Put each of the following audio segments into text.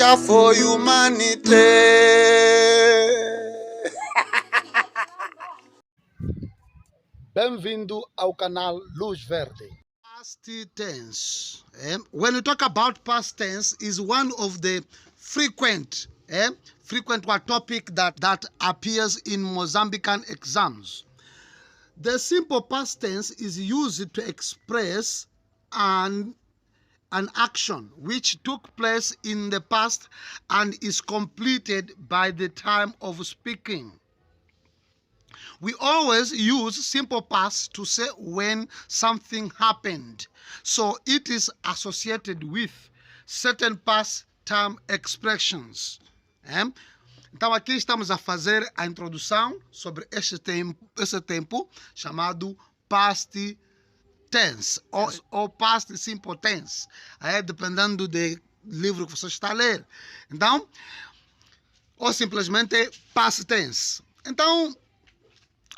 Yoga for Humanity. Bem-vindo ao canal Luz Verde. Past tense. When we talk about past tense, is one of the frequent topic that appears in Mozambican exams. The simple past tense is used to express an action which took place in the past and is completed by the time of speaking. We always use simple past to say when something happened, so it is associated with certain past time expressions. Então aqui estamos a fazer a introdução sobre esse tempo chamado past tense ou past simple tense, dependendo do livro que você está a ler. Então, ou simplesmente past tense. Então,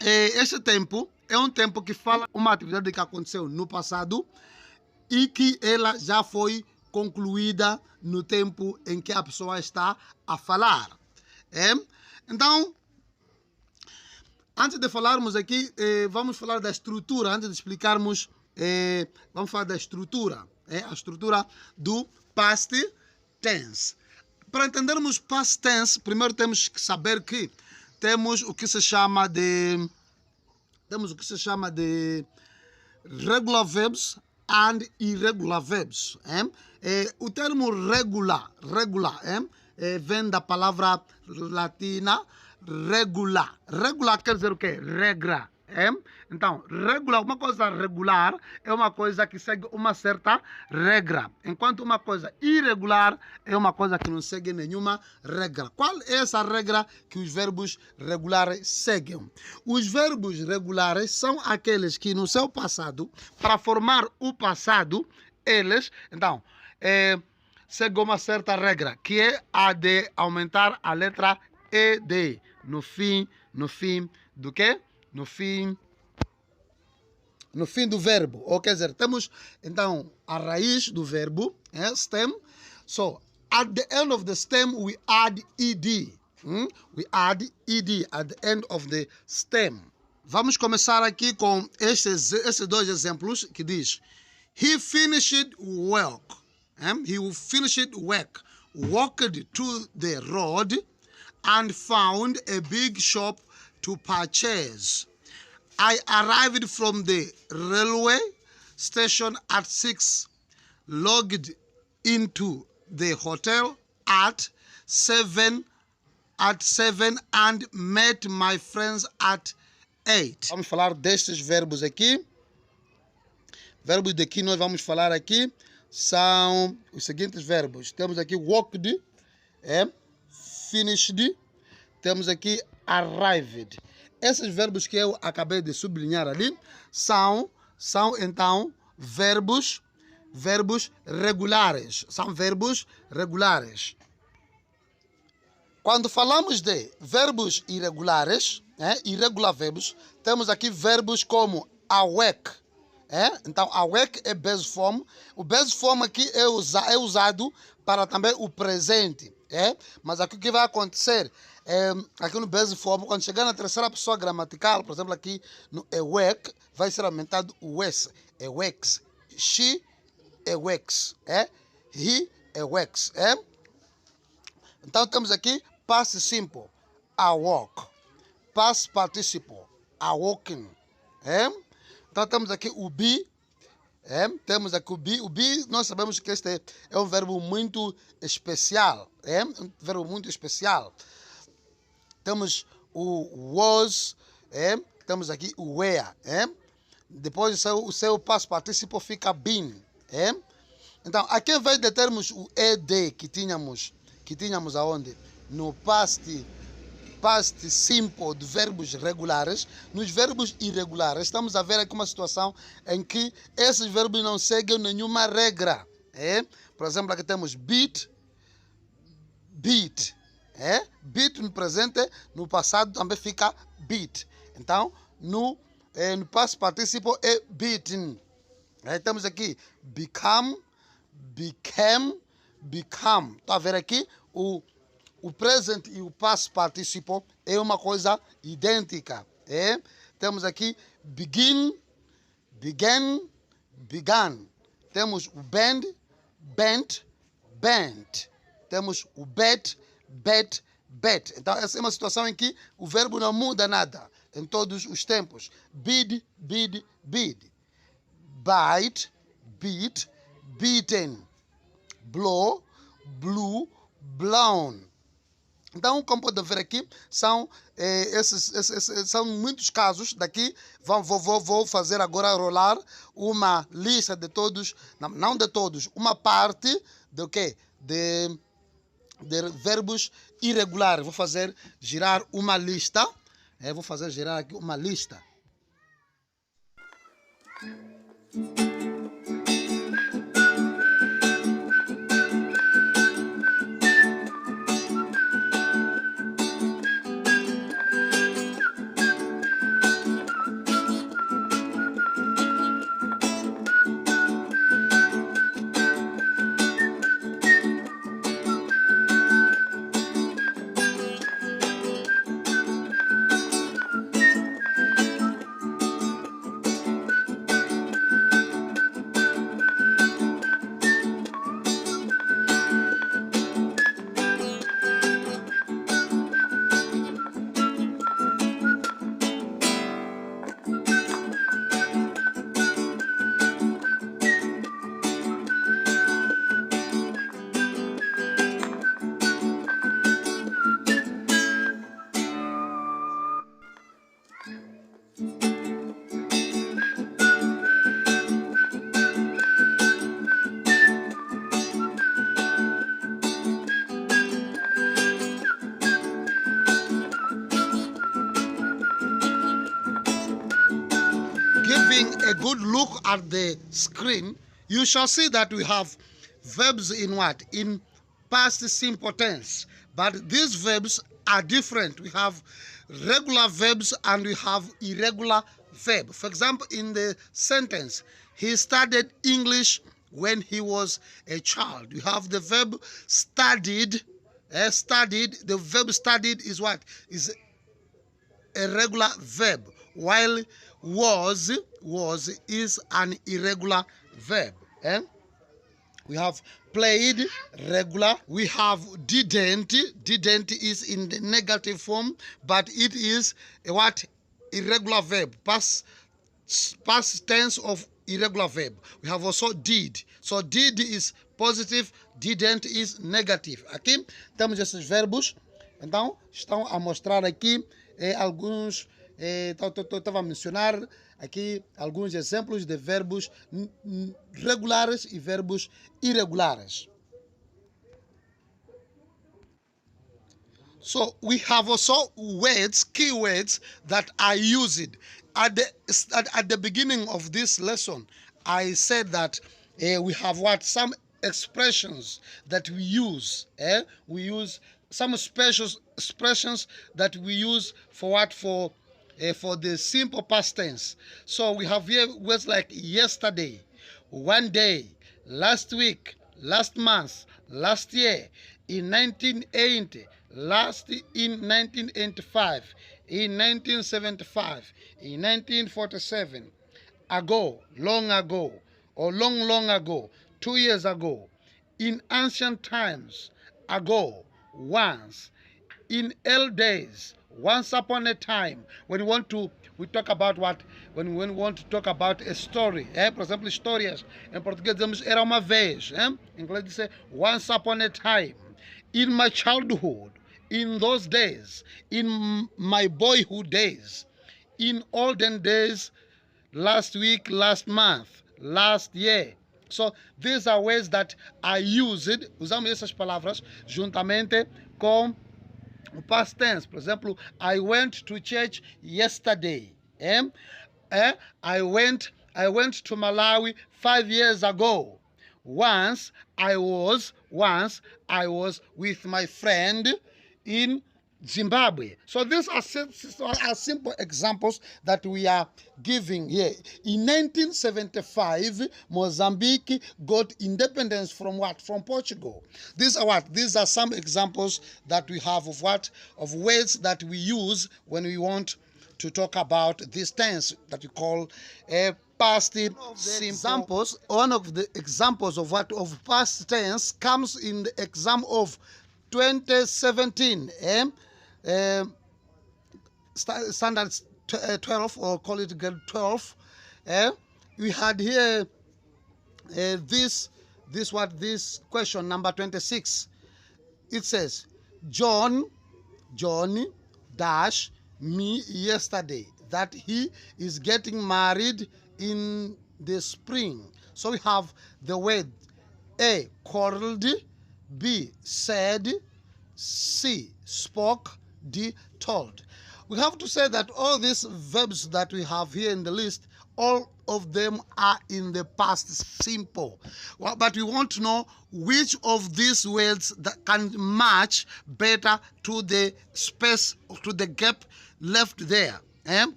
este tempo é um tempo que fala uma atividade que aconteceu no passado e que ela já foi concluída no tempo em que a pessoa está a falar. Então, antes de falarmos aqui, vamos falar da estrutura. Antes de explicarmos, vamos falar da estrutura. A estrutura do past tense. Para entendermos past tense, primeiro temos que saber que temos o que se chama de regular verbs and irregular verbs. O termo regular vem da palavra latina regular. Regular quer dizer o quê? Regra. Então, regular, uma coisa regular é uma coisa que segue uma certa regra, enquanto uma coisa irregular é uma coisa que não segue nenhuma regra. Qual é essa regra que os verbos regulares seguem? Os verbos regulares são aqueles que no seu passado, para formar o passado, eles, então, seguem uma certa regra, que é a de aumentar a letra ED no fim do quê? No fim do verbo, ou quer dizer, temos então a raiz do verbo, stem. So, at the end of the stem, we add ed. We add ed at the end of the stem. Vamos começar aqui com esses dois exemplos que diz: He finished work. He finished work. Walked to the road and found a big shop to purchase. I arrived from the railway station at 6, logged into the hotel at 7 and met my friends at 8. Vamos falar destes verbos aqui. Verbos de que nós vamos falar aqui são os seguintes verbos. Temos aqui walked, finished, temos aqui arrived. Esses verbos que eu acabei de sublinhar ali são então verbos regulares. São verbos regulares. Quando falamos de verbos irregulares, irregular verbos, temos aqui verbos como awake. Então, awake é base form. O base form aqui é usado para também o presente. Mas aqui o que vai acontecer aqui no base form, quando chegar na terceira pessoa gramatical, por exemplo aqui no awake, vai ser aumentado o S. Awakes. She awakes. He awakes. Então temos aqui past simple, awoke. Past participle, awoken. Então temos aqui o be. Temos aqui o be. O be, nós sabemos que este é um verbo muito especial. Um verbo muito especial. Temos o was. Temos aqui o were. Depois o seu past participle fica been. Então, aqui em vez de termos o ed que tínhamos aonde? No past simple de verbos regulares, nos verbos irregulares, estamos a ver aqui uma situação em que esses verbos não seguem nenhuma regra. Por exemplo, aqui temos beat. Beat no presente, no passado também fica beat. Então, no past participle é beaten. Temos aqui become, became, become. Está a ver aqui o present e o past participle é uma coisa idêntica. Temos aqui begin, began, began. Temos o bend, bent, bent. Temos o bet, bet, bet. Então, essa é uma situação em que o verbo não muda nada em todos os tempos. Bid, bid, bid. Bite, beat, beaten. Blow, blew, blown. Então, como podem ver aqui, são são muitos casos. Daqui vou fazer agora rolar uma lista de todos, não de todos, uma parte de quê? De verbos irregulares. Vou fazer girar uma lista. Vou fazer girar aqui uma lista. Giving a good look at the screen, you shall see that we have verbs in what? In past simple tense. But these verbs are different. We have regular verbs and we have irregular verb. For example, in the sentence, he studied English when he was a child. We have the verb studied. Studied. The verb studied is what? Is a regular verb, while was is an irregular verb. We have played, regular. We have didn't is in the negative form, but it is a what? Irregular verb, past tense of irregular verb. We have also did. So did is positive, didn't is negative. Aqui temos esses verbos. Então, estão a mostrar aqui alguns, estava a mencionar aqui alguns exemplos de verbos regulares e verbos irregulares. So we have also words, keywords that are used. At the beginning of this lesson, I said that we have what? Some expressions that we use. We use some special expressions that we use for what? For the simple past tense. So we have here words like yesterday, one day, last week, last month, last year, in 1980, in 1985, in 1975, in 1947, ago, long ago, or long ago, 2 years ago, in ancient times, ago, once, in old days, once upon a time. When we talk about what? When we want to talk about a story. Por exemplo, histórias. Em português dizemos era uma vez. Em inglês diz once upon a time. In my childhood, in those days, in my boyhood days, in olden days, last week, last month, last year. So these are words that are used. Usamos essas palavras juntamente com o past tense. Por exemplo, I went to church yesterday. I went to Malawi 5 years ago. Once I was with my friend in Zimbabwe. So these are simple examples that we are giving here. In 1975, Mozambique got independence from what? From Portugal. These are what? These are some examples that we have of what? Of words that we use when we want to talk about this tense that we call a past simple. One of the examples of what of past tense comes in the exam of 2017. Standard 12, or call it grade 12. We had here this question number 26. It says, John dash me yesterday that he is getting married in the spring. So we have the word A, quarreled, B, said, C, spoke, D, told. We have to say that all these verbs that we have here in the list, all of them are in the past simple. Well, but we want to know which of these words that can match better to the space, to the gap left there.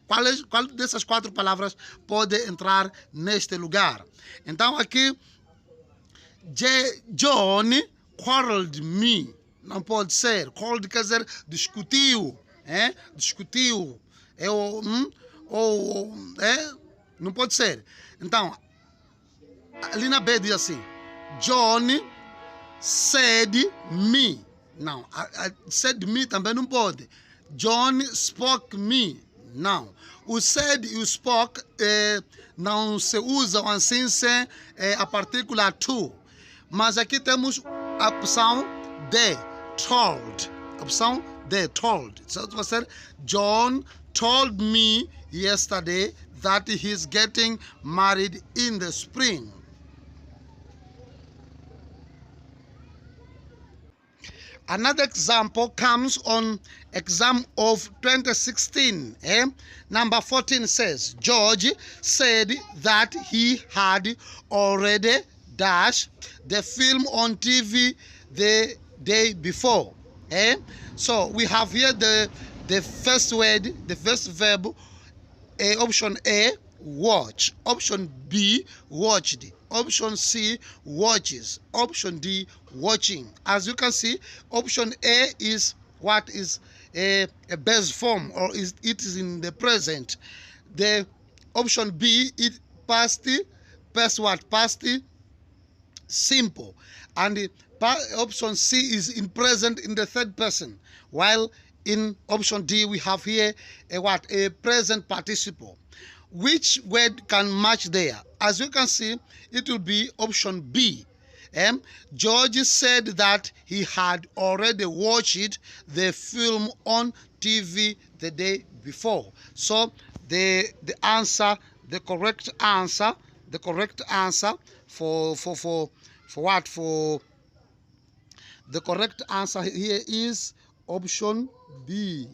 Qual dessas quatro palavras pode entrar neste lugar? Então aqui, John quarreled me. Não pode ser. Quarreled quer dizer discutiu. Discutiu. Não pode ser. Então, ali na B diz assim, John said me. Não, said me também não pode. John spoke me. Não. O said e o spoke não se usam assim sem a partícula to. Mas aqui temos a opção D, told. Opção D, told. So vai ser, John told me yesterday that he's getting married in the spring. Another example comes on exam of 2016. Number 14 says, George said that he had already dashed the film on TV the day before. So we have here the first word, the first verb, option A, watch. Option B, watched. Option C, watches. Option D, watching. As you can see, option A is what is a base form, or it is in the present. The option B, it past what? Past simple. And the option C is in present in the third person. While in option D, we have here a present participle. Which word can match there? As you can see, it will be option B. George said that he had already watched the film on TV the day before. So the answer, the correct answer for what? For the correct answer here is option B.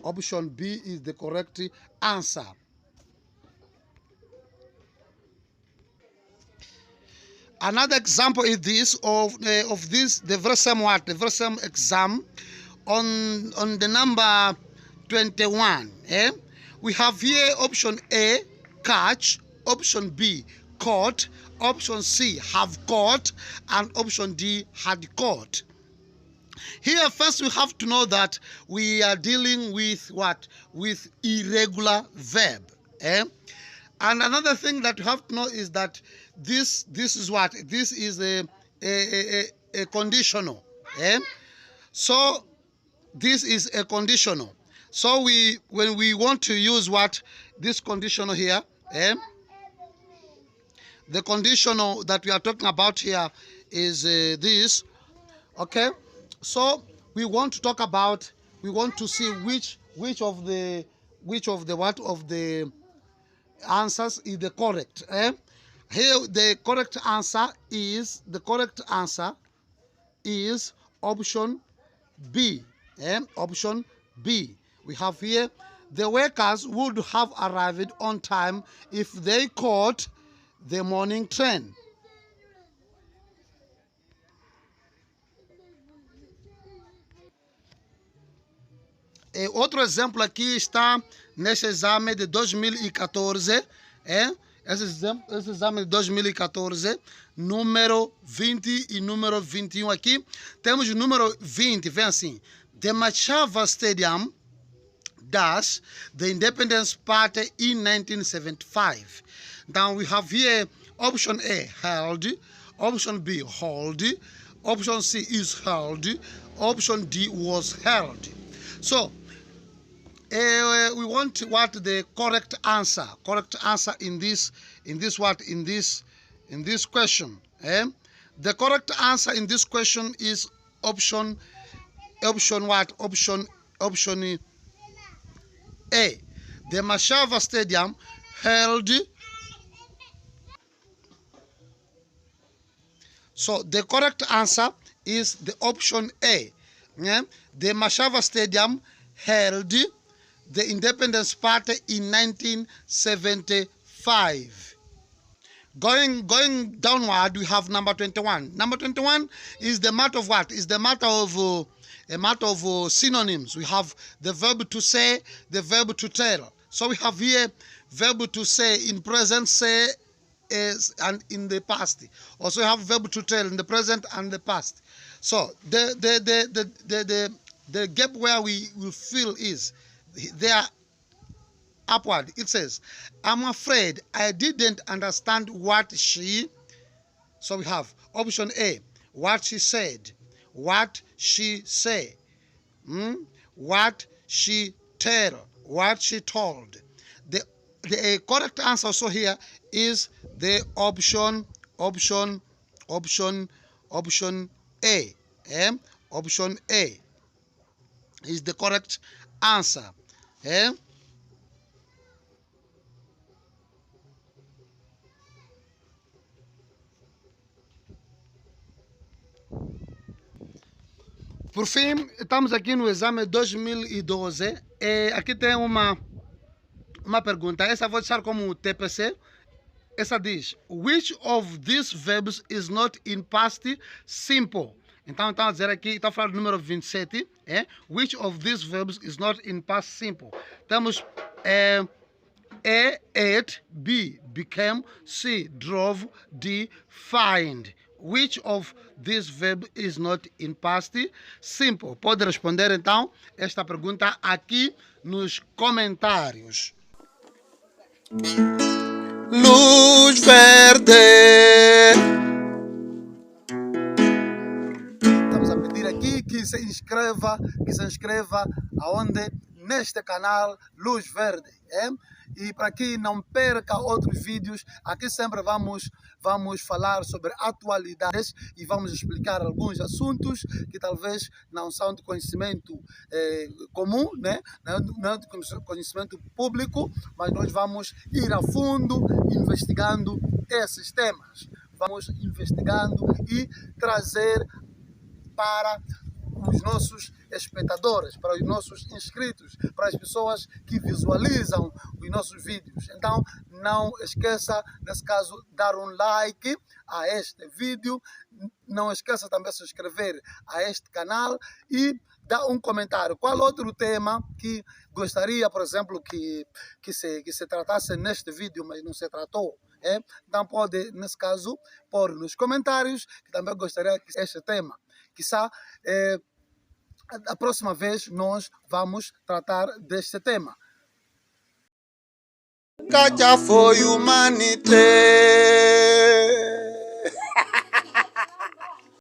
Option B is the correct answer. Another example is this of this, the very same what? The very same exam on the number 21. We have here option A, catch, option B, caught, option C, have caught, and option D, had caught. Here first we have to know that we are dealing with what? With irregular verb. And another thing that you have to know is that this is what? This is a conditional. So this is a conditional. So when we want to use what? This conditional here, the conditional that we are talking about here is this. Okay, so we want to talk about, we want to see which of the answers is the correct. Here the correct answer is option B. Option B. We have here, the workers would have arrived on time if they caught the morning train. Outro exemplo aqui está neste exame de 2014. Esse exame de 2014, número 20 e número 21 aqui. Temos o número 20, vem assim. The Machava Stadium dash the Independence Party in 1975. Now we have here option A, held. Option B, hold. Option C is held. Option D was held. So we want what the correct answer in this question. The correct answer in this question is option A. The Machava Stadium held. So the correct answer is the option A. The Machava Stadium held the Independence Party in 1975. Going downward, we have number 21. Number 21 is the matter of what? Is the matter of a matter of synonyms. We have the verb to say, the verb to tell. So we have here verb to say in present, say, is, and in the past. Also, we have verb to tell in the present and the past. So the gap where we will fill is there upward. It says, I'm afraid I didn't understand what she. So we have option A, what she said, what she say, what she tell, what she told. The correct answer also here is the option A. Option A is the correct answer. Por fim, estamos aqui no exame 2012. Aqui tem uma pergunta. Essa vou deixar como TPC. Essa diz: which of these verbs is not in past simple? Então, a dizer aqui, está a falar do número 27. Which of these verbs is not in past simple? Temos A, ate, B, became, C, drove, D, find. Which of this verb is not in past simple? Pode responder então esta pergunta aqui nos comentários. Luz verde. Estamos a pedir aqui que se inscreva aonde? Neste canal Luz Verde. E para que não perca outros vídeos, aqui sempre vamos falar sobre atualidades e vamos explicar alguns assuntos que talvez não são de conhecimento comum, né? Não é de conhecimento público, mas nós vamos ir a fundo investigando esses temas. Vamos investigando e trazer para os nossos espectadores, para os nossos inscritos, para as pessoas que visualizam os nossos vídeos. Então, não esqueça, nesse caso, dar um like a este vídeo. Não esqueça também de se inscrever a este canal e dar um comentário. Qual outro tema que gostaria, por exemplo, que se tratasse neste vídeo, mas não se tratou? Então, pode, nesse caso, pôr nos comentários que também gostaria que este tema. Quizá a próxima vez nós vamos tratar deste tema. Kaja for humanity.